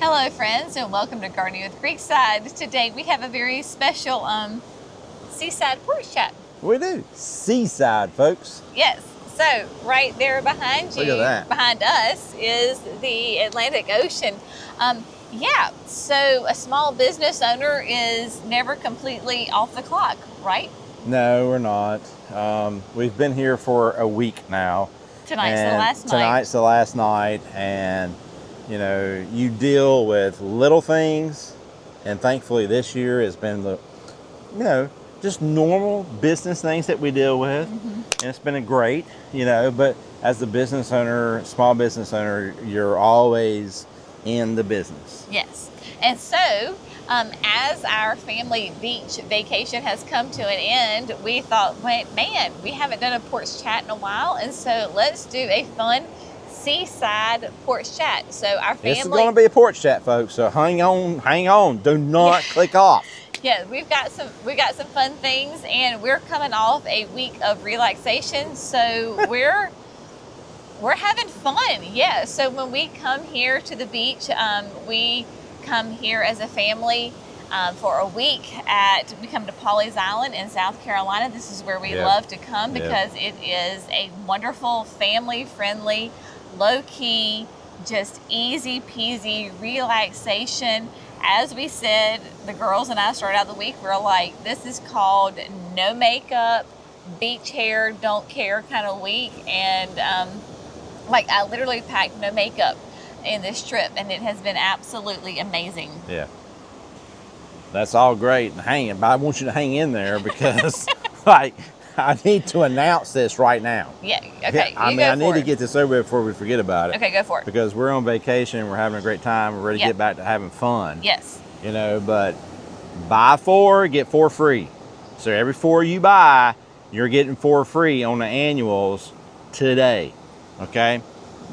Hello friends, and welcome to Gardening with Creekside. Today we have a very special Seaside porch chat. We do. Seaside, folks. Yes, so right there behind you, Look at that. behind us, is the Atlantic Ocean. So a small business owner is never completely off the clock, right? No, we're not. We've been here for a week now. Tonight's the last night. Tonight's the last night, and you know, you deal with little things, and thankfully this year has been just normal business things that we deal with, and it's been great, but as a business owner, small business owner, you're always in the business. Yes, and so as our family beach vacation has come to an end, we thought, man, we haven't done a porch chat in a while, and so let's do a fun Seaside porch chat. So our family. This is going to be a porch chat, folks. So hang on. Do not click off. Yeah, we've got some fun things, and we're coming off a week of relaxation, so we're having fun. Yeah. So when we come here to the beach, we come here as a family for a week. We come to Pawleys Island in South Carolina. This is where we love to come because it is a wonderful, family-friendly, low-key, just easy peasy relaxation. As we said, the girls and I started out the week, we're like, this is called no makeup, beach hair, don't care kind of week. And I literally packed no makeup in this trip, and it has been absolutely amazing. Yeah. That's all great and hanging, but I want you to hang in there because I need to announce this right now. Yeah, okay. I need to get this over before we forget about it. Okay, go for it. Because we're on vacation, we're having a great time, we're ready to get back to having fun. Yes. But buy 4, get 4 free. So every 4 you buy, you're getting 4 free on the annuals today. Okay?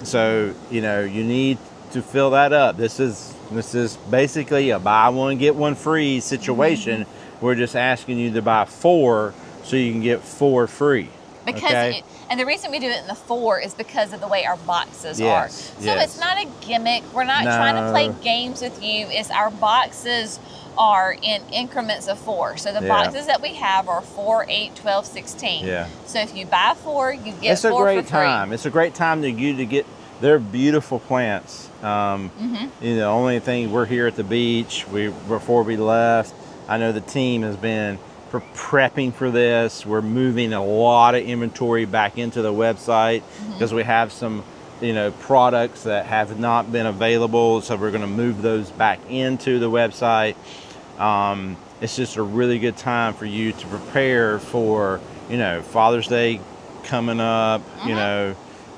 So, you need to fill that up. This is basically a buy 1, get 1 free situation. We're just asking you to buy 4 so you can get 4 free. Because and the reason we do it in the 4 is because of the way our boxes are. So it's not a gimmick. We're not trying to play games with you. It's our boxes are in increments of 4. So the boxes that we have are 4, 8, 12, 16. Yeah. So if you buy 4, you get 4 for free. It's a great time. It's a great time to get. They're beautiful plants. The only thing, we're here at the beach. Before we left, I know the team has been prepping for this. We're moving a lot of inventory back into the website because we have some products that have not been available, so we're going to move those back into the website. It's just a really good time for you to prepare for Father's Day coming up.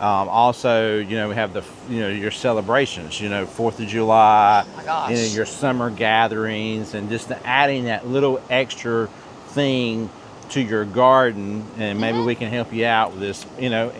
Also, we have the your celebrations, 4th of July, oh my gosh, your summer gatherings, and just adding that little extra thing to your garden, and maybe we can help you out with this,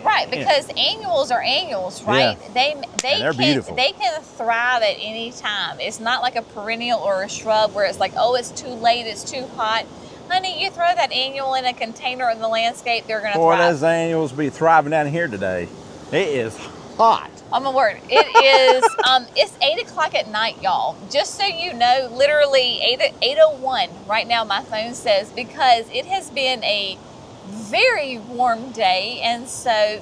Right, because annuals are annuals, right? Yeah. They're beautiful. They can thrive at any time. It's not like a perennial or a shrub where it's like, oh, it's too late, it's too hot. Honey, you throw that annual in a container in the landscape, they're going to thrive. Boy, those annuals be thriving down here today. It is hot. Oh my word. It is, it's 8 o'clock at night, y'all. Just so you know, literally 8:01 right now, my phone says, because it has been a very warm day. And so,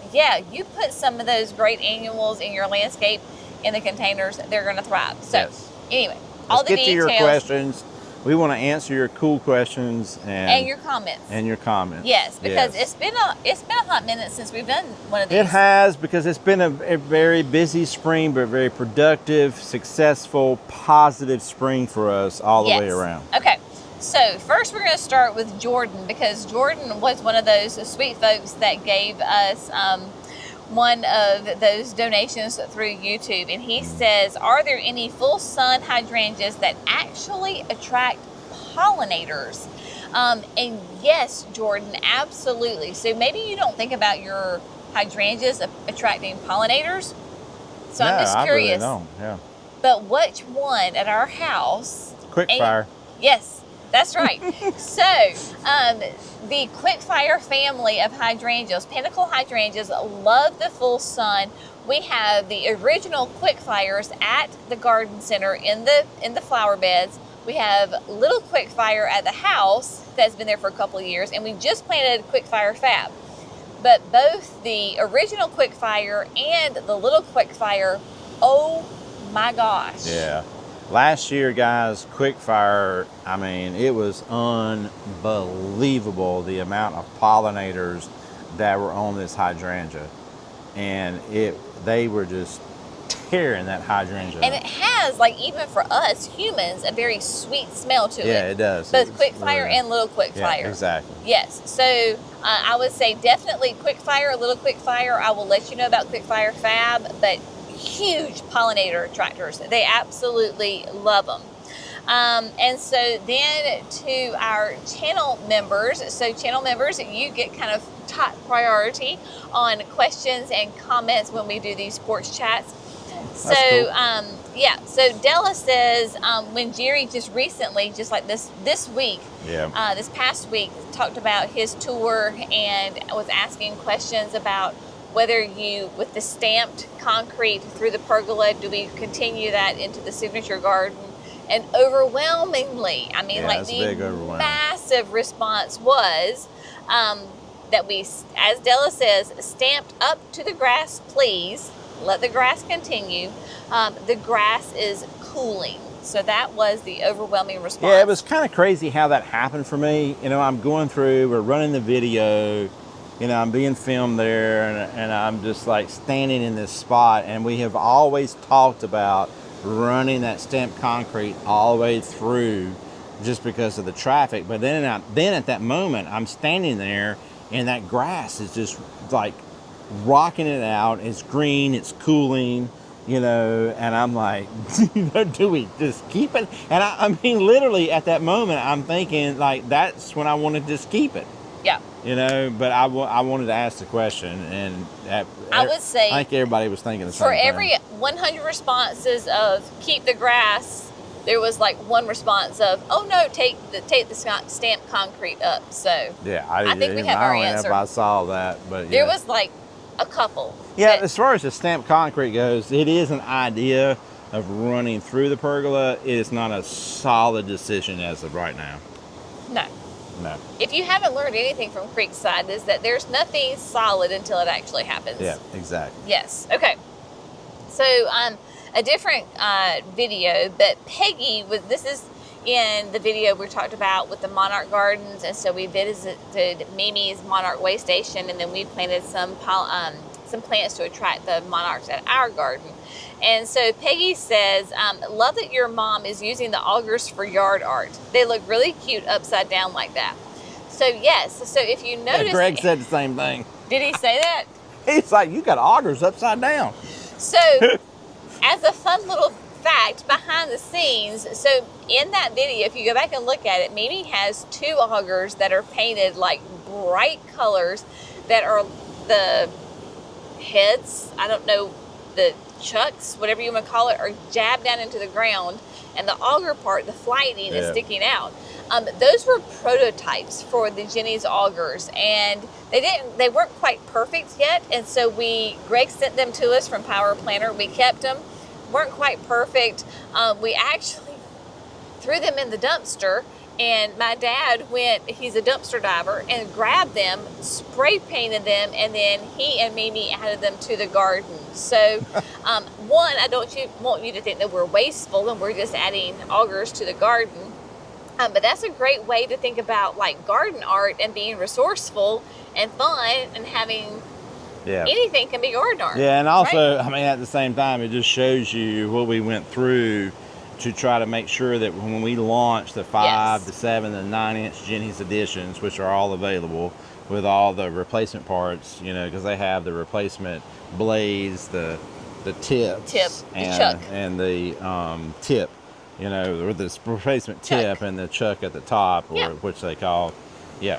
you put some of those great annuals in your landscape in the containers, they're going to thrive. So, anyway, all the details. Let's get to your questions. We want to answer your cool questions and your comments. Yes, because it's been a hot minute since we've done one of these. It has, because it's been a very busy spring, but very productive, successful, positive spring for us all the way around. Okay. So first we're going to start with Jordan, because Jordan was one of those sweet folks that gave us one of those donations through YouTube, and he says, are there any full sun hydrangeas that actually attract pollinators? And yes, Jordan, absolutely. So maybe you don't think about your hydrangeas attracting pollinators. So I'm just curious. I really don't. Yeah. But which one at our house? Quick fire. Yes. That's right. So, the quickfire family of hydrangeas, pinnacle hydrangeas, love the full sun. We have the original quickfires at the garden center in the flower beds. We have little quickfire at the house that's been there for a couple of years, and we just planted quickfire fab. But both the original quickfire and the little quickfire, oh my gosh. Yeah. Last year, guys, quickfire, I mean, it was unbelievable the amount of pollinators that were on this hydrangea. And they were just tearing that hydrangea. And it has, like, even for us humans, a very sweet smell to it. Yeah, it does. Both quickfire and little quickfire. Yeah, exactly. Yes. So I would say definitely quickfire, little quickfire. I will let you know about quickfire fab, but huge pollinator attractors. They absolutely love them. And so then to our channel members. So channel members, you get kind of top priority on questions and comments when we do these porch chats. So, cool. Yeah, so Della says when Jerry just recently, just like this week, this past week, talked about his tour and was asking questions about whether with the stamped concrete through the pergola, do we continue that into the signature garden? And overwhelmingly, I mean, like the massive response was that we, as Della says, stamped up to the grass, please. Let the grass continue. The grass is cooling. So that was the overwhelming response. Yeah, it was kind of crazy how that happened for me. You know, I'm going through, we're running the video, you know, I'm being filmed there, and I'm just like standing in this spot, and we have always talked about running that stamped concrete all the way through just because of the traffic. But then at that moment, I'm standing there, and that grass is just like rocking it out. It's green, it's cooling, you know, and I'm like, do we just keep it? And I mean, literally at that moment, I'm thinking like, that's when I want to just keep it. Yeah. You know, but I wanted to ask the question, and I would say I think everybody was thinking the same for thing. every 100 responses of keep the grass, there was like one response of, oh no, take the stamped concrete up. So yeah, I think we have our answer. If I saw that, but there was like a couple. Yeah, as far as the stamped concrete goes, it is an idea of running through the pergola. It is not a solid decision as of right now. No. No. If you haven't learned anything from Creekside, is that there's nothing solid until it actually happens. Yeah, exactly. Yes. Okay. So a different video, but Peggy this is in the video we talked about with the monarch gardens, and so we visited Mimi's monarch way station, and then we planted some plants to attract the monarchs at our garden. And so Peggy says, love that your mom is using the augers for yard art. They look really cute upside down like that. So yes, so if you notice... Yeah, Greg said the same thing. Did he say that? He's like, you got augers upside down. So as a fun little fact behind the scenes, so in that video, if you go back and look at it, Mimi has 2 augers that are painted like bright colors that are the heads, I don't know, the chucks, whatever you want to call it, are jabbed down into the ground, and the auger part, the flighting, is sticking out. Those were prototypes for the Jenny's augers, and they weren't quite perfect yet, and so Greg sent them to us from Power Planner. We kept them, weren't quite perfect. We actually threw them in the dumpster, and my dad he's a dumpster diver, and grabbed them, spray painted them, and then he and Mimi added them to the garden. So, one, I don't want you to think that we're wasteful and we're just adding augers to the garden. But that's a great way to think about like garden art and being resourceful and fun and having anything can be garden art. Yeah, and also, right? I mean, at the same time, it just shows you what we went through to try to make sure that when we launch the 5, the 7, and 9-inch Jenny's editions, which are all available with all the replacement parts, you know, because they have the replacement blades, the tips, and the tip, you know, or the replacement tip and the chuck at the top, or which they call, the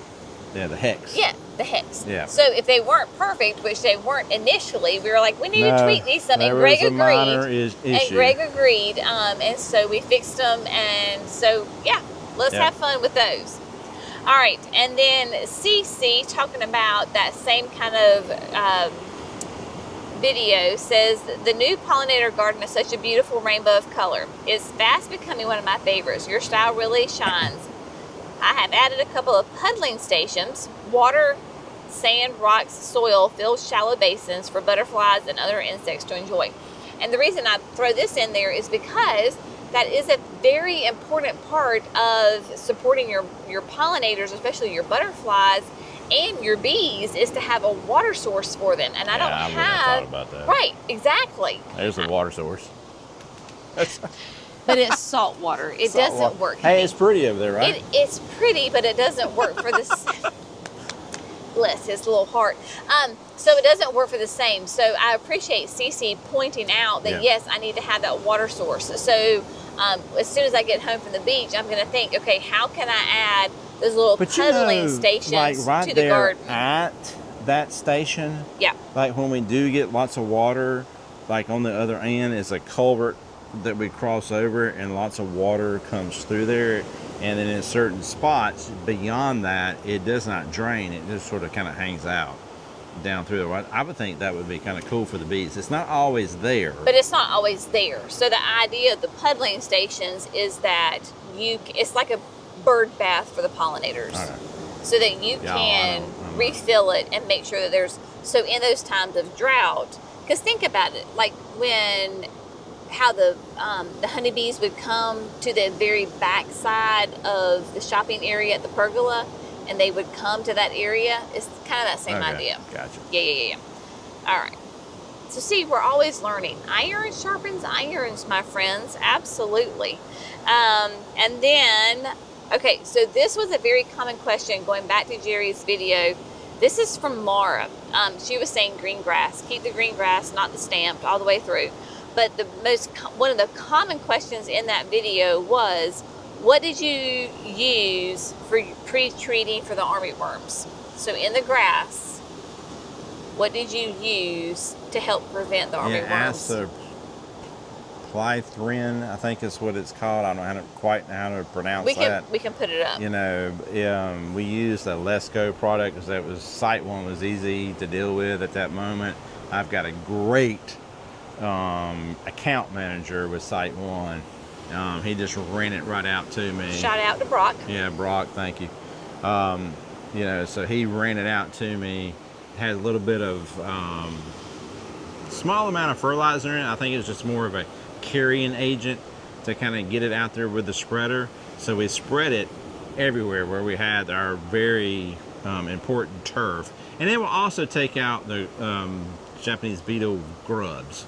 hex. Yeah, the hex. Yeah. So if they weren't perfect, which they weren't initially, we were like, we need to tweak these some, and Greg agreed. Minor issue. And Greg agreed, and so we fixed them, and so let's Yeah. have fun with those. All right, and then CC talking about that same kind of video says the new Pollinator Garden is such a beautiful rainbow of color. It's fast becoming one of my favorites. Your style really shines. I have added a couple of puddling stations, water, sand, rocks, soil, filled shallow basins for butterflies and other insects to enjoy. And the reason I throw this in there is because that is a very important part of supporting your pollinators, especially your butterflies and your bees, is to have a water source for them. And I don't wouldn't have have thought about that. Right, exactly. There's the water source. But it's salt water. It Salt doesn't water. work. Hey, it's pretty over there, right? It's pretty, but it doesn't work for this. Bless his little heart. So it doesn't work for the same. So I appreciate Cece pointing out that yes, I need to have that water source. So as soon as I get home from the beach, I'm going to think, okay, how can I add those little puddling stations like right to the there garden? At that station, Yeah. like when we do get lots of water, like on the other end is a culvert that we cross over, and lots of water comes through there. And then in certain spots beyond that, it does not drain. It just sort of kind of hangs out down through there. I would think that would be kind of cool for the bees. It's not always there. But it's not always there. So the idea of the puddling stations is that it's like a bird bath for the pollinators. Okay. So that you Yeah, can I know. refill it and make sure that there's, so in those times of drought, because think about it, like how the honeybees would come to the very back side of the shopping area at the pergola, and they would come to that area. It's kind of that same idea. Gotcha. Yeah. All right. So see, we're always learning. Iron sharpens irons, my friends. Absolutely. And then, okay, so this was a very common question going back to Jerry's video. This is from Mara. She was saying green grass. Keep the green grass, not the stamped, all the way through. But one of the common questions in that video was, what did you use for pre-treating for the armyworms? So in the grass, what did you use to help prevent the armyworms? Plythrin, I think is what it's called. I don't know quite how to pronounce that. We can put it up. You know, we used a Lesco product because that was Site One was easy to deal with at that moment. I've got a great account manager with Site One. He just ran it right out to me. Shout out to Brock. Yeah, Brock, thank you. You know, so he ran it out to me. Had a little bit of small amount of fertilizer in it. I think it was just more of a carrying agent to kind of get it out there with the spreader. So we spread it everywhere where we had our very important turf. And it will also take out the Japanese beetle grubs,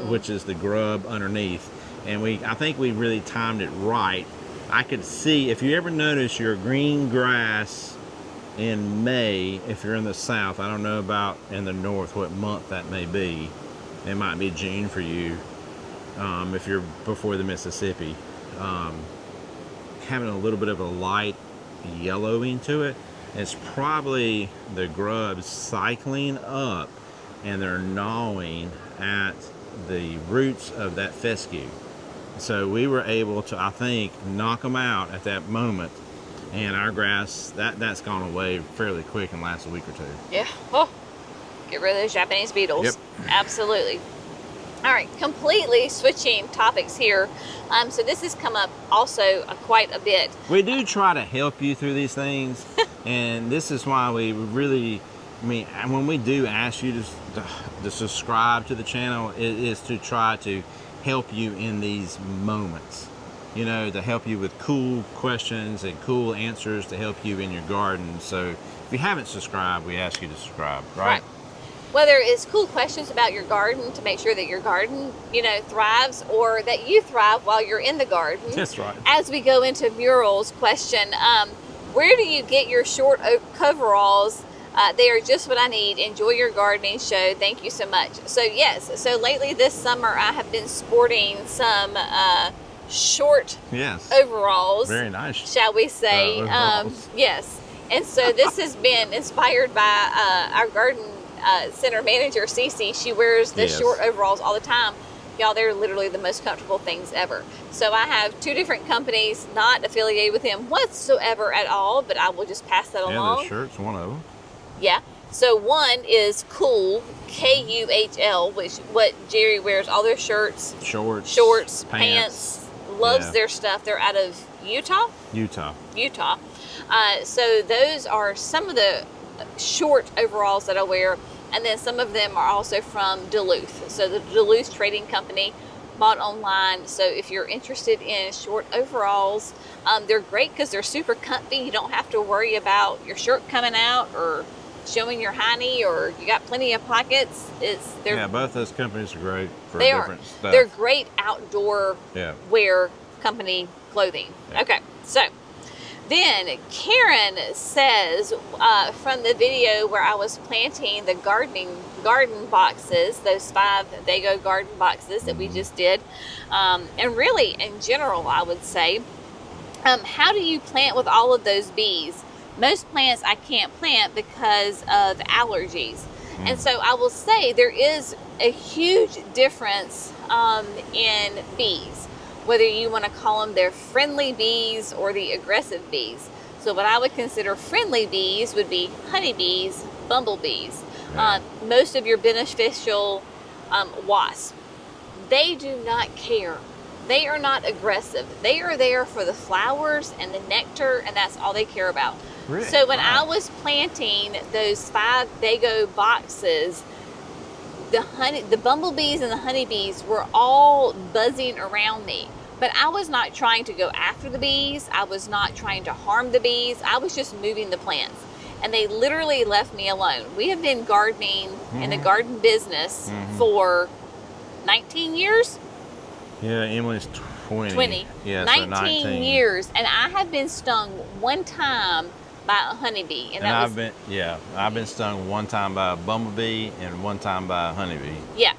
which is the grub underneath. And I think we really timed it right. I could see, if you ever notice your green grass in May, if you're in the south, I don't know about in the north what month that may be. It might be June for you, if you're before the Mississippi. Having a little bit of a light yellowing to it, it's probably the grubs cycling up and they're gnawing at the roots of that fescue. So we were able to, I think, knock them out at that moment. And our grass, that's gone away fairly quick in the last week or two. Yeah. Oh, get rid of those Japanese beetles. Yep. Absolutely. All right, completely switching topics here. So this has come up also quite a bit. We do try to help you through these things. And this is why we really, when we do ask you to subscribe to the channel, it is to try to help you in these moments. You know, to help you with cool questions and cool answers to help you in your garden. So if you haven't subscribed, we ask you to subscribe, right? Whether it's cool questions about your garden to make sure that your garden, thrives, or that you thrive while you're in the garden. That's right. As we go into Mural's question, where do you get your short coveralls? They are just what I need. Enjoy your gardening show. Thank you so much. So yes, so lately this summer I have been sporting some short overalls. Very nice. Shall we say. Yes. And so this has been inspired by our garden center manager, Cece. She wears the short overalls all the time. Y'all, they're literally the most comfortable things ever. So I have 2 different companies, not affiliated with them whatsoever at all, but I will just pass that along. Yeah, the shirt's one of them. Yeah. So one is Cool, Kuhl, which what Jerry wears all their shirts, shorts, pants, loves their stuff. They're out of Utah. So those are some of the short overalls that I wear. And then some of them are also from Duluth. So the Duluth Trading Company, bought online. So if you're interested in short overalls, they're great because they're super comfy. You don't have to worry about your shirt coming out or showing your hiney, or you got plenty of pockets. Both those companies are great for different stuff. They're great outdoor wear company clothing. Yeah. Okay, so then Karen says from the video where I was planting the garden boxes, those 5 They Go garden boxes that we just did, and really in general, I would say, how do you plant with all of those bees? Most plants I can't plant because of allergies. And so I will say there is a huge difference in bees, whether you want to call them their friendly bees or the aggressive bees. So what I would consider friendly bees would be honeybees, bumblebees, most of your beneficial wasps. They do not care. They are not aggressive. They are there for the flowers and the nectar, and that's all they care about. Really? So when I was planting those 5 They Go boxes, the bumblebees and the honeybees were all buzzing around me. But I was not trying to go after the bees. I was not trying to harm the bees. I was just moving the plants. And they literally left me alone. We have been gardening in the garden business for 19 years. Yeah, Emily's 20. Yeah, 19, so 19 years. And I have been stung one time by a honeybee. And I've been stung one time by a bumblebee and one time by a honeybee. Yeah.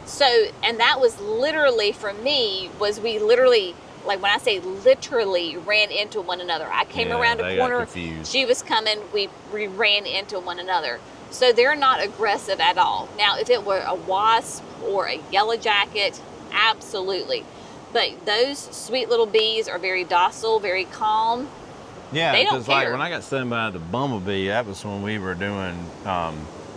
So, and that was literally, for me, we literally, like when I say literally, ran into one another. I came around a corner, she was coming, we ran into one another. So they're not aggressive at all. Now, if it were a wasp or a yellow jacket, absolutely. But those sweet little bees are very docile, very calm. Yeah, because like when I got stung by the bumblebee, that was when we were doing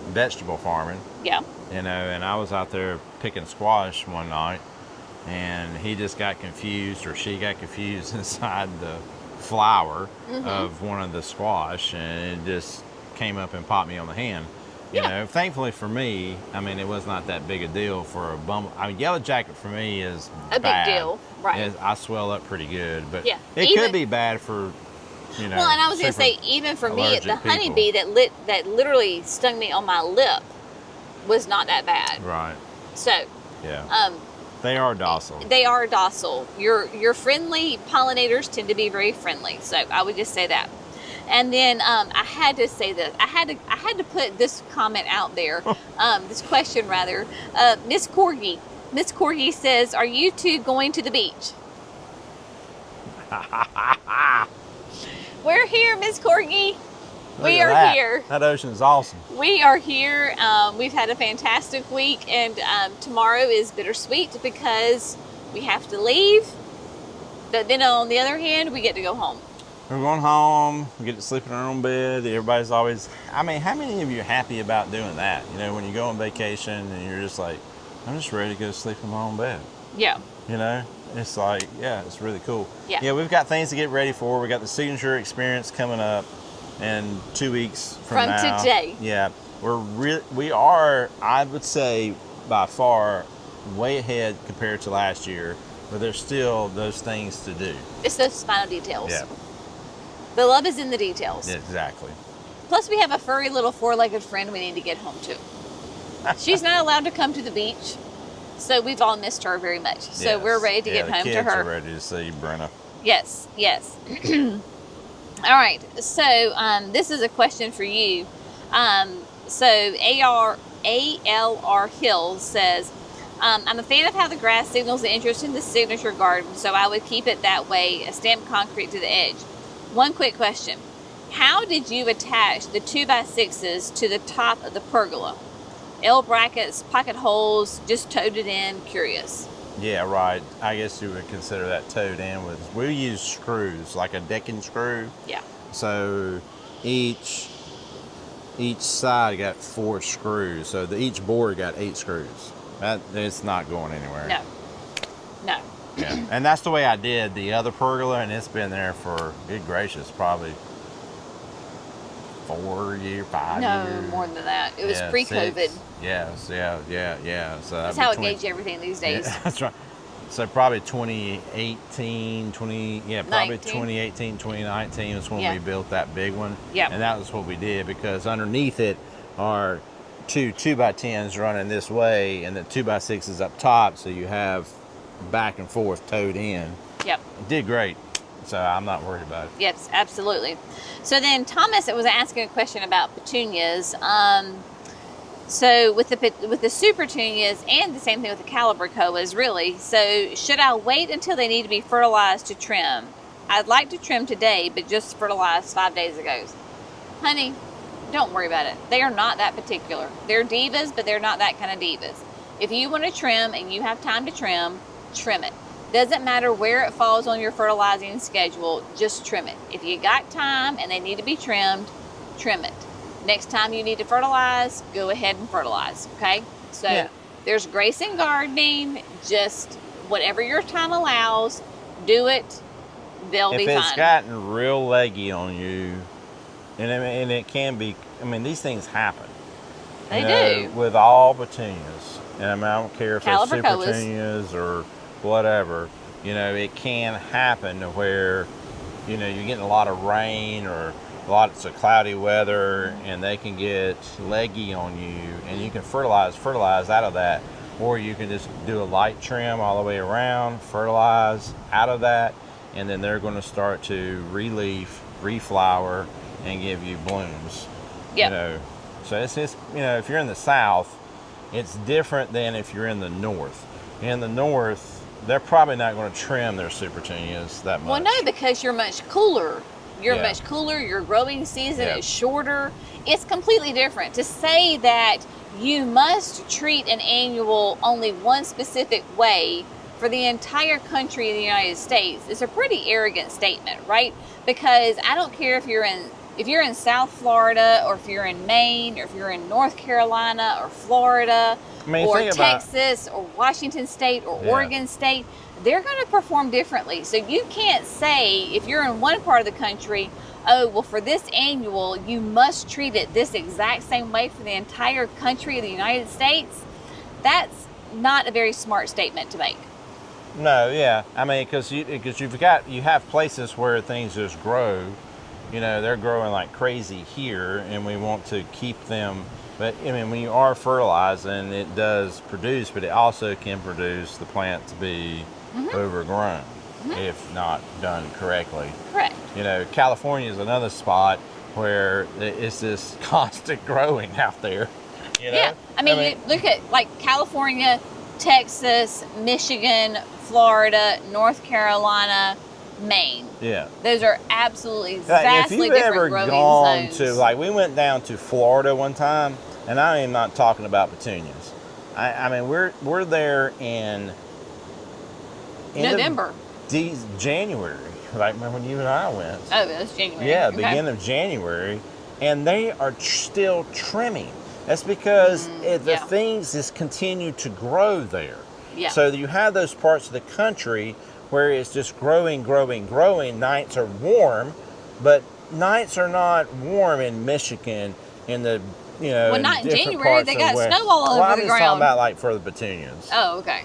vegetable farming. Yeah. You know, and I was out there picking squash one night, and he just got confused, or she got confused inside the flower of one of the squash, and it just came up and popped me on the hand. You know, thankfully for me, I mean, it was not that big a deal for a yellow jacket for me is a big deal, right? I swell up pretty good, but it could be bad for, you know. Well, and I was going to say, even for me, the honeybee that literally stung me on my lip was not that bad. Right. So. Yeah. They are docile. They are docile. Your friendly pollinators tend to be very friendly. So I would just say that. And then I had to say this. I had to put this comment out there. This question rather. Miss Corgi. Miss Corgi says, "Are you two going to the beach?" We're here, Miss Corgi. We are here. That ocean is awesome. We are here. We've had a fantastic week, and tomorrow is bittersweet because we have to leave. But then on the other hand, we get to go home. We're going home. We get to sleep in our own bed. Everybody's always, I mean, how many of you are happy about doing that? You know, when you go on vacation and you're just like, I'm just ready to go sleep in my own bed. Yeah. You know, it's like, yeah, it's really cool. Yeah. Yeah, we've got things to get ready for. We got the signature experience coming up in 2 weeks from now. Today. Yeah. We are, I would say, by far way ahead compared to last year, but there's still those things to do. It's those final details. Yeah. The love is in the details. Yeah, exactly. Plus, we have a furry little 4-legged friend we need to get home to. She's not allowed to come to the beach, so we've all missed her very much. So we're ready to get home to her. The kids are ready to see Brenna. Yes, yes. All right, so this is a question for you. So ALR Hills says, I'm a fan of how the grass signals the interest in the signature garden, so I would keep it that way, a stamped concrete to the edge. One quick question. How did you attach the 2x6s to the top of the pergola? L brackets, pocket holes, just toted in, curious. Yeah, right. I guess you would consider that towed in with. We use screws, like a decking screw. Yeah. So each side got 4 screws. So each board got 8 screws. It's not going anywhere. No. No. Yeah. And that's the way I did the other pergola, and it's been there for, good gracious, probably 4 years, 5 years. No, more than that. It was pre-COVID. 6. Yes, yeah. So that's how it gauges everything these days. Yeah, that's right. So probably 2018, 2019 is when we built that big one. Yeah. And that was what we did, because underneath it are 2 2x10s running this way, and the 2x6s up top, so you have back and forth towed in. Yep. It did great. So I'm not worried about it. Yes, absolutely. So then Thomas was asking a question about petunias. So with the superunias, and the same thing with the calibrachoas, really. So should I wait until they need to be fertilized to trim? I'd like to trim today, but just fertilized 5 days ago. Honey, don't worry about it. They are not that particular. They're divas, but they're not that kind of divas. If you want to trim and you have time to trim it. Doesn't matter where it falls on your fertilizing schedule, just trim it. If you got time and they need to be trimmed, trim it. Next time you need to fertilize, go ahead and fertilize, okay? So there's grace in gardening. Just whatever your time allows, do it. They'll be fine. If it's gotten real leggy on you, and it can be, I mean, these things happen. They do. With all petunias. And I mean, I don't care if it's super Calibrachoas. petunias or whatever, it can happen to where, you're getting a lot of rain or lots of cloudy weather, and they can get leggy on you, and you can fertilize out of that, or you can just do a light trim all the way around, fertilize out of that, and then they're going to start to re-leaf, reflower, and give you blooms. Yeah. So it's just, if you're in the south, it's different than if you're in the north. In the north, they're probably not going to trim their superunias that much. Well, no, because you're much cooler. Much cooler. Your growing season is shorter. It's completely different. To say that you must treat an annual only one specific way for the entire country of the United States is a pretty arrogant statement, right? Because I don't care if you're in South Florida, or if you're in Maine, or if you're in North Carolina or Florida, or Texas or Washington State or Oregon State, they're going to perform differently. So you can't say, if you're in one part of the country, oh, well, for this annual, you must treat it this exact same way for the entire country of the United States. That's not a very smart statement to make. No, yeah. I mean, because you have places where things just grow. They're growing like crazy here, and we want to keep them. But I mean, when you are fertilizing, it does produce, but it also can produce the plant to be overgrown if not done correctly. Correct. California is another spot where it's this constant growing out there. Yeah. I mean, you look at like California, Texas, Michigan, Florida, North Carolina, Maine. Yeah. Those are absolutely vastly different growing zones. If you've ever gone to, we went down to Florida one time, and I am not talking about petunias. I mean, we're there in November. January, like when you and I went. Oh, it was January. Yeah, beginning of January, and they are still trimming. That's because the things just continue to grow there. Yeah. So you have those parts of the country where it's just growing. Nights are warm, but nights are not warm in Michigan, in the well, not in January. They got snow all over the ground. I'm just talking about like for the petunias. Oh, okay.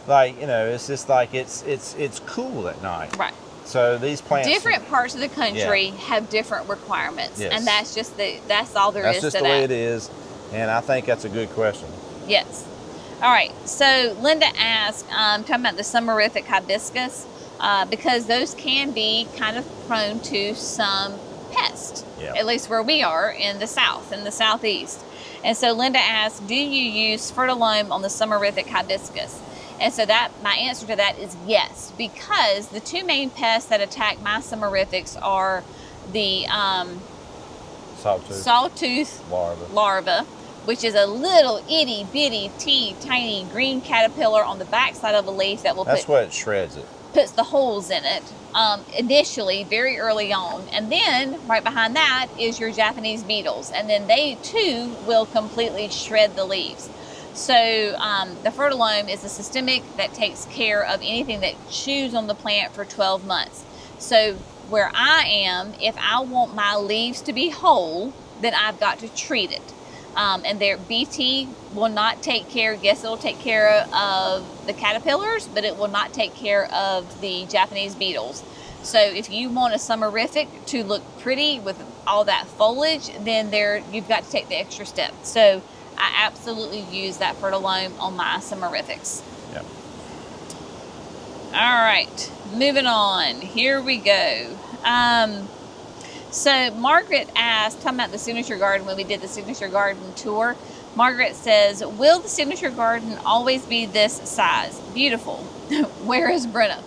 It's just like it's cool at night. Right. So these plants. Different parts of the country have different requirements, and that's all there is to that. That's just the way it is, and I think that's a good question. Yes. All right. So Linda asked, talking about the summerrific hibiscus, because those can be kind of prone to some pest, at least where we are in the south, in the southeast. And so Linda asked, do you use fertilome on the summerrific hibiscus? And so my answer to that is yes, because the two main pests that attack my summerrifics are the sawtooth larva, which is a little itty bitty tiny green caterpillar on the back side of a leaf that will what shreds it. Puts the holes in it initially, very early on. And then right behind that is your Japanese beetles. And then they too will completely shred the leaves. So the fertilome is a systemic that takes care of anything that chews on the plant for 12 months. So where I am, if I want my leaves to be whole, then I've got to treat it. And their BT will not take care, yes, it'll take care of the caterpillars, but it will not take care of the Japanese beetles. So if you want a summerrific to look pretty with all that foliage, then you've got to take the extra step. So I absolutely use that fertilome on my summerrifics. Yep. All right, moving on. Here we go. So Margaret asked, talking about the signature garden when we did the signature garden tour, Margaret says, will the signature garden always be this size? Beautiful. Where is Brenna?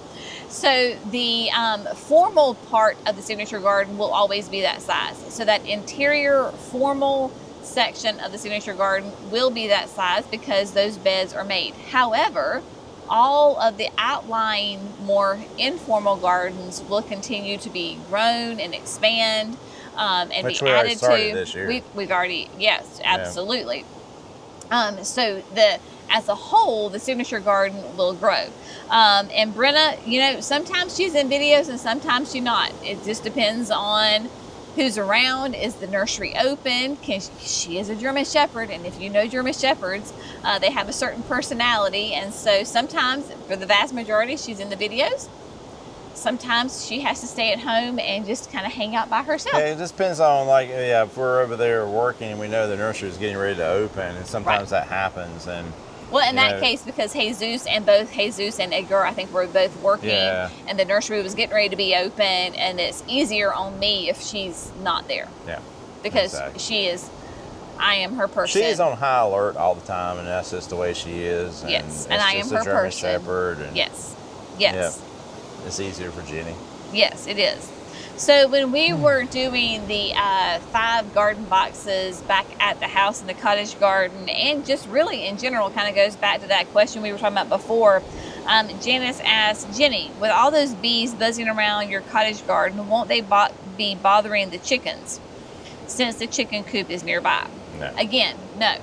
So the formal part of the signature garden will always be that size. So that interior formal section of the signature garden will be that size because those beds are made. However, all of the outlying, more informal gardens will continue to be grown and expand and which be we added to. This year. We've already, yes, absolutely. Yeah. So as a whole, the signature garden will grow. And Brenna, sometimes she's in videos and sometimes she's not. It just depends on who's around. Is the nursery open? She is a German Shepherd, and if you know German Shepherds, they have a certain personality, and so sometimes, for the vast majority, she's in the videos. Sometimes she has to stay at home and just kind of hang out by herself. Yeah, it just depends on, if we're over there working and we know the nursery is getting ready to open, and sometimes that happens. And well, in that case, because both Jesus and Edgar, I think, were both working, and the nursery was getting ready to be open, and it's easier on me if she's not there. Yeah. Because I am her person. She is on high alert all the time, and that's just the way she is. And yes, and I am her German person. Shepherd. And yes. Yeah, it's easier for Jenny. Yes, it is. So when we were doing the 5 garden boxes back at the house in the cottage garden, and just really in general, kind of goes back to that question we were talking about before. Janice asked, Jenny, with all those bees buzzing around your cottage garden, won't they be bothering the chickens since the chicken coop is nearby? No. Again, no.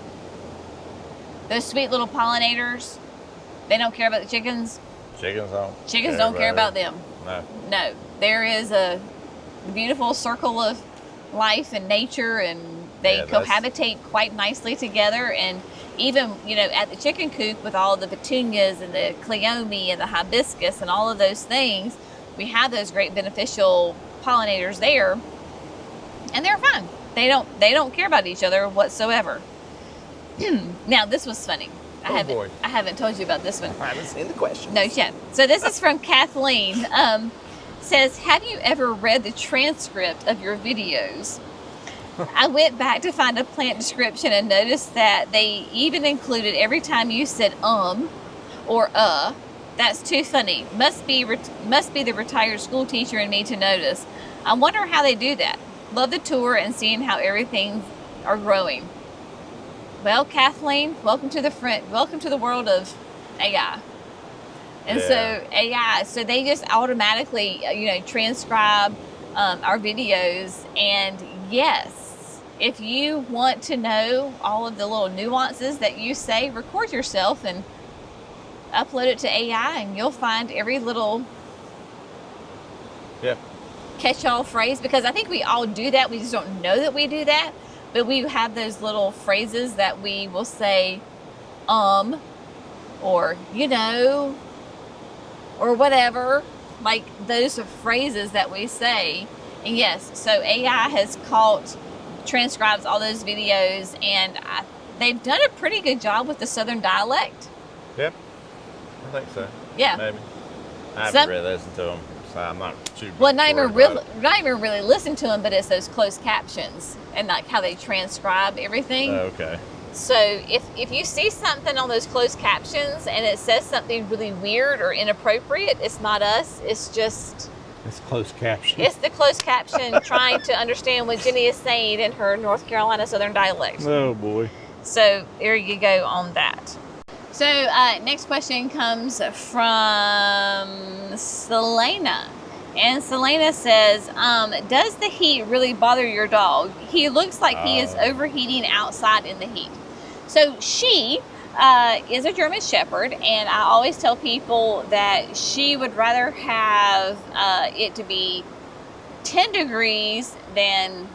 Those sweet little pollinators, they don't care about the chickens. Chickens don't care about them. No. There is a beautiful circle of life and nature, and they cohabitate quite nicely together. And even at the chicken coop with all the petunias and the cleome and the hibiscus and all of those things, we have those great beneficial pollinators there, and they're fine. They don't care about each other whatsoever. Now this was funny. I haven't told you about this one. I haven't seen the question. No, yet. So this is from Kathleen. Says, have you ever read the transcript of your videos? I went back to find a plant description and noticed that they even included every time you said or That's too funny. Must be the retired school teacher in me to notice. I wonder how they do that. Love the tour and seeing how everything are growing. Well, Kathleen, welcome to the world of AI. And so AI, so they just automatically, transcribe our videos. And yes, if you want to know all of the little nuances that you say, record yourself and upload it to AI, and you'll find every little catch-all phrase. Because I think we all do that. We just don't know that we do that. But we have those little phrases that we will say, or or whatever, like those are phrases that we say. And yes, so AI has transcribes all those videos, and they've done a pretty good job with the Southern dialect. Yep, I think so. Yeah. Maybe. I haven't really listened to them, so I'm not too not even really listen to them, but it's those closed captions and like how they transcribe everything. Oh, okay. So if you see something on those closed captions and it says something really weird or inappropriate, it's not us. It's closed caption. It's the closed caption trying to understand what Jenny is saying in her North Carolina Southern dialect. Oh boy. So there you go on that. So next question comes from Selena. And Selena says, does the heat really bother your dog? He looks like he is overheating outside in the heat. So she is a German Shepherd, and I always tell people that she would rather have it to be 10 degrees than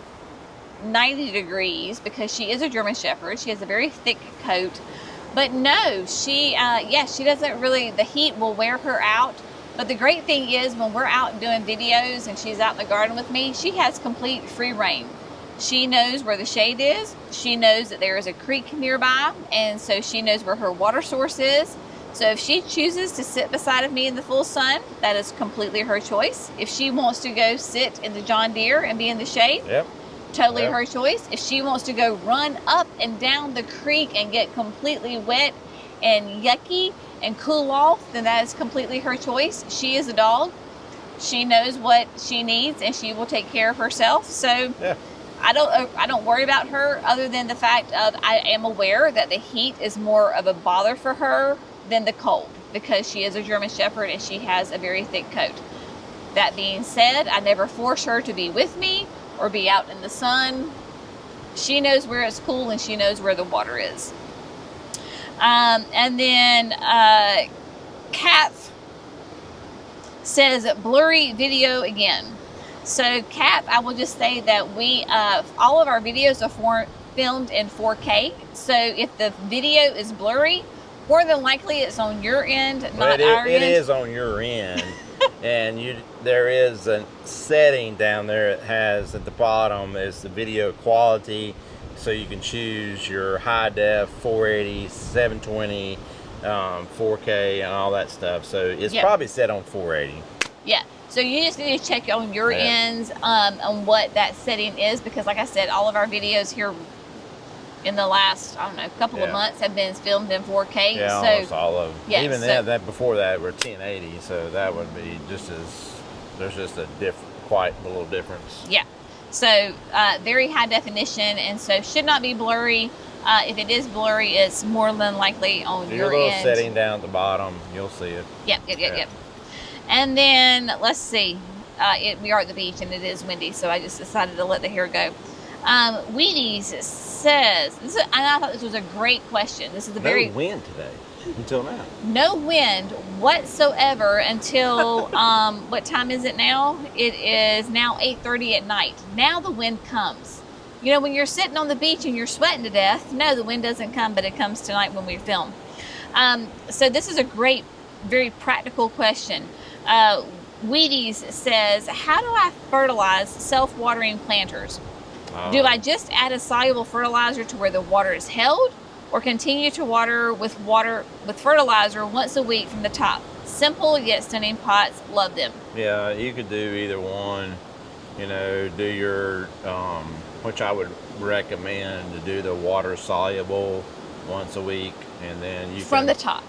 90 degrees because she is a German Shepherd. She has a very thick coat. But no, she doesn't really, the heat will wear her out. But the great thing is when we're out doing videos and she's out in the garden with me, she has complete free reign. She knows where the shade is. She knows that there is a creek nearby, and so she knows where her water source is. So if she chooses to sit beside of me in the full sun, that is completely her choice. If she wants to go sit in the John Deere and be in the shade, totally her choice. If she wants to go run up and down the creek and get completely wet and yucky and cool off, then that is completely her choice. She is a dog. She knows what she needs, and she will take care of herself. So I don't worry about her, other than the fact of I am aware that the heat is more of a bother for her than the cold, because she is a German Shepherd and she has a very thick coat. That being said, I never force her to be with me or be out in the sun. She knows where it's cool and she knows where the water is. And then Kat says blurry video again. So Kat, I will just say that we all of our videos are filmed in 4K. So if the video is blurry, more than likely it's on your end, not our end. It is on your end. And there is a setting down there. It has at the bottom is the video quality. So you can choose your high def, 480, 720, 4K, and all that stuff. So it's probably set on 480. Yeah. So you just need to check on your ends on what that setting is, because like I said, all of our videos here in the last, I don't know, couple of months have been filmed in 4K. Yeah, so, almost all of them. Yeah, Even that before that were 1080, so that would be just as, there's just a quite a little difference. Yeah. So very high definition, and so should not be blurry. If it is blurry, it's more than likely on your little end. setting down at the bottom, you'll see it. Yep. And then let's see. We are at the beach and it is windy, so I just decided to let the hair go. Wheaties says, and I thought this was a great question. This is No wind today until now. No wind whatsoever until what time is it now? It is now 8:30 at night. Now the wind comes. You know, when you're sitting on the beach and you're sweating to death, no, the wind doesn't come, but it comes tonight when we film. So this is a great, very practical question. Wheaties says, how do I fertilize self-watering planters? Do I just add a soluble fertilizer to where the water is held, or continue to water with fertilizer once a week from the top? Simple yet stunning pots. Love them. Yeah, you could do either one. You know, do your, which I would recommend to do the water soluble once a week, and then you from the top,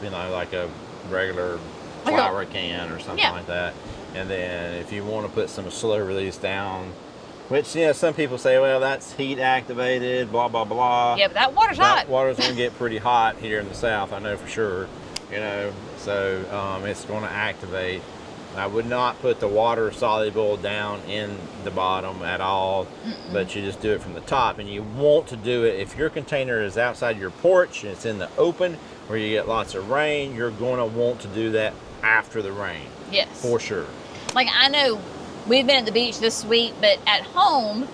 you know, like a regular flower can or something like that. And then if you want to put some slow release down, which, you know, some people say, well, that's heat activated, blah, blah, blah. Yeah, but that water's hot. That water's going to get pretty hot here in the South, I know for sure. You know, so it's going to activate. I would not put the water soluble down in the bottom at all, but you just do it from the top. And you want to do it, if your container is outside your porch and it's in the open where you get lots of rain, you're going to want to do that after the rain. Yes. For sure. Like, I know we've been at the beach this week, but at home,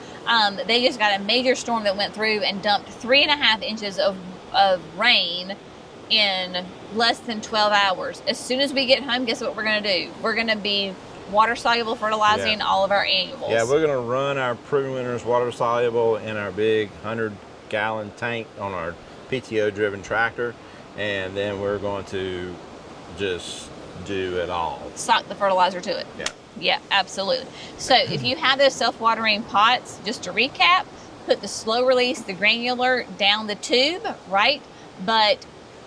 they just got a major storm that went through and dumped 3.5 inches of rain in less than 12 hours. As soon as we get home, guess what we're going to do? We're going to be water soluble fertilizing all of our annuals. Yeah, we're going to run our proven winners water soluble in our big 100-gallon tank on our PTO driven tractor, and then we're going to just do it all. Sock the fertilizer to it. Yeah, absolutely. So if you have those self-watering pots, just to recap, put the slow release, the granular down the tube, right? But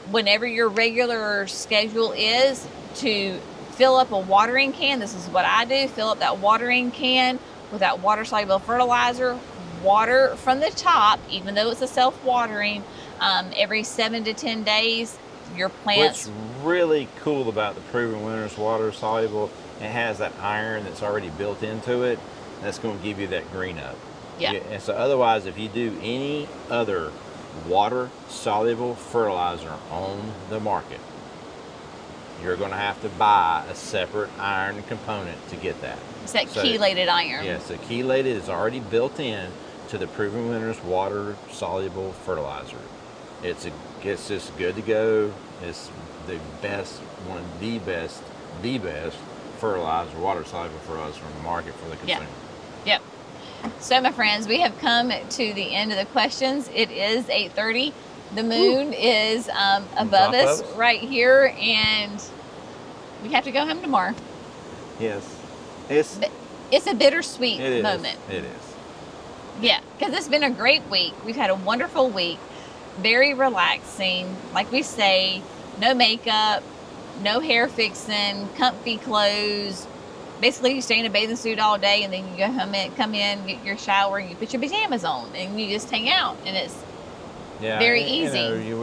whenever your regular schedule is to fill up a watering can, this is what I do, fill up that watering can with that water-soluble fertilizer, water from the top, even though it's a self-watering, every 7 to 10 days, your plants. What's really cool about the Proven Winners water soluble, it has that iron that's already built into it. That's going to give you that green up. Yeah. And so otherwise, if you do any other water soluble fertilizer on the market, you're going to have to buy a separate iron component to get that. It's that chelated iron. Yes, the chelated is already built in to the Proven Winners water soluble fertilizer. It's just good to go. It's the best, one of the best fertilizer, water soluble fertilizer on the market for the consumer. Yep. So, my friends, we have come to the end of the questions. It is 8:30. The moon is above us right here, and we have to go home tomorrow. Yes. It's a bittersweet moment. It is. Yeah, because it's been a great week. We've had a wonderful week. Very relaxing. Like we say, no makeup, no hair fixing, comfy clothes. Basically, you stay in a bathing suit all day, and then you go home and come in, get your shower, and you put your pajamas on, and you just hang out, and it's very easy.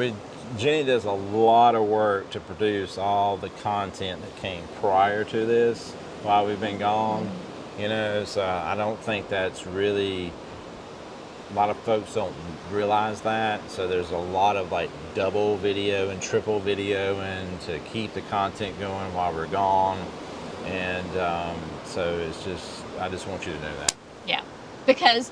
Jenny does a lot of work to produce all the content that came prior to this while we've been gone. So I don't think that's really, a lot of folks don't realize that. So there's a lot of like double video and triple video and to keep the content going while we're gone. And so it's just, I just want you to know that. Yeah, because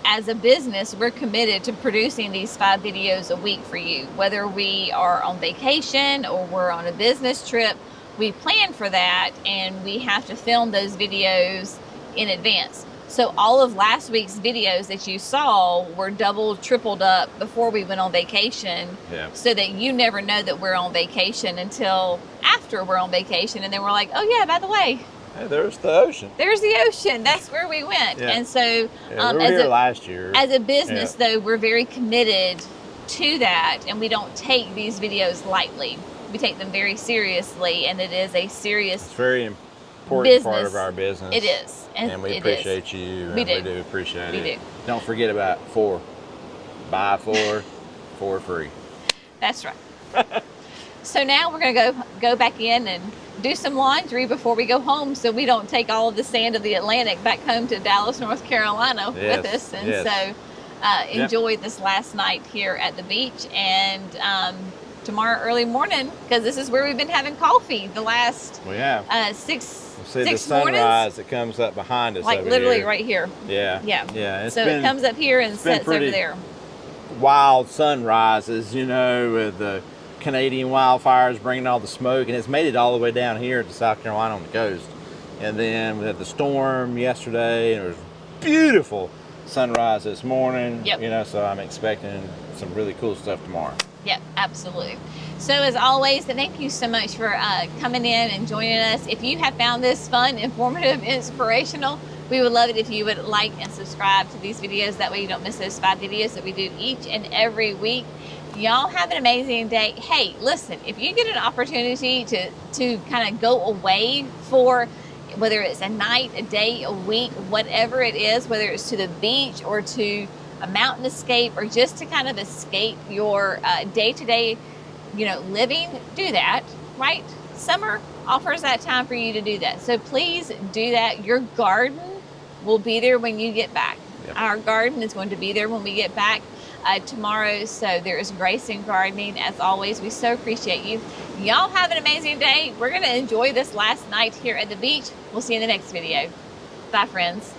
as a business, we're committed to producing these 5 videos a week for you. Whether we are on vacation or we're on a business trip, we plan for that, and we have to film those videos in advance. So all of last week's videos that you saw were doubled, tripled up before we went on vacation, so that you never know that we're on vacation until after we're on vacation, and then we're like, oh yeah, by the way, hey, there's the ocean. There's the ocean. That's where we went. Yeah. And so, we were here last year. As a business, though, we're very committed to that, and we don't take these videos lightly. We take them very seriously, and it is a serious, it's very important part of our business. It is, and we appreciate you. We do appreciate it. We do. Don't forget about 4. Buy 4 for free. That's right. So now we're going to go back in and do some laundry before we go home, so we don't take all of the sand of the Atlantic back home to Dallas, North Carolina with us. And so enjoy this last night here at the beach, and tomorrow early morning, because this is where we've been having coffee the last 6 the sunrise that comes up behind us, like over literally here. Right here. Yeah. So it comes up here and sets over there. Wild sunrises, with the Canadian wildfires bringing all the smoke, and it's made it all the way down here to South Carolina on the coast. And then we had the storm yesterday, and it was beautiful sunrise this morning. So I'm expecting some really cool stuff tomorrow. Yep, absolutely. So as always, thank you so much for coming in and joining us. If you have found this fun, informative, inspirational, we would love it if you would like and subscribe to these videos. That way you don't miss those 5 videos that we do each and every week. Y'all have an amazing day. Hey, listen, if you get an opportunity to kind of go away for, whether it's a night, a day, a week, whatever it is, whether it's to the beach or to a mountain escape, or just to kind of escape your day-to-day, living, do that, right? Summer offers that time for you to do that. So please do that. Your garden will be there when you get back. Our garden is going to be there when we get back tomorrow. So there is grace in gardening. As always, we so appreciate you. Y'all have an amazing day. We're going to enjoy this last night here at the beach. We'll see you in the next video. Bye, friends.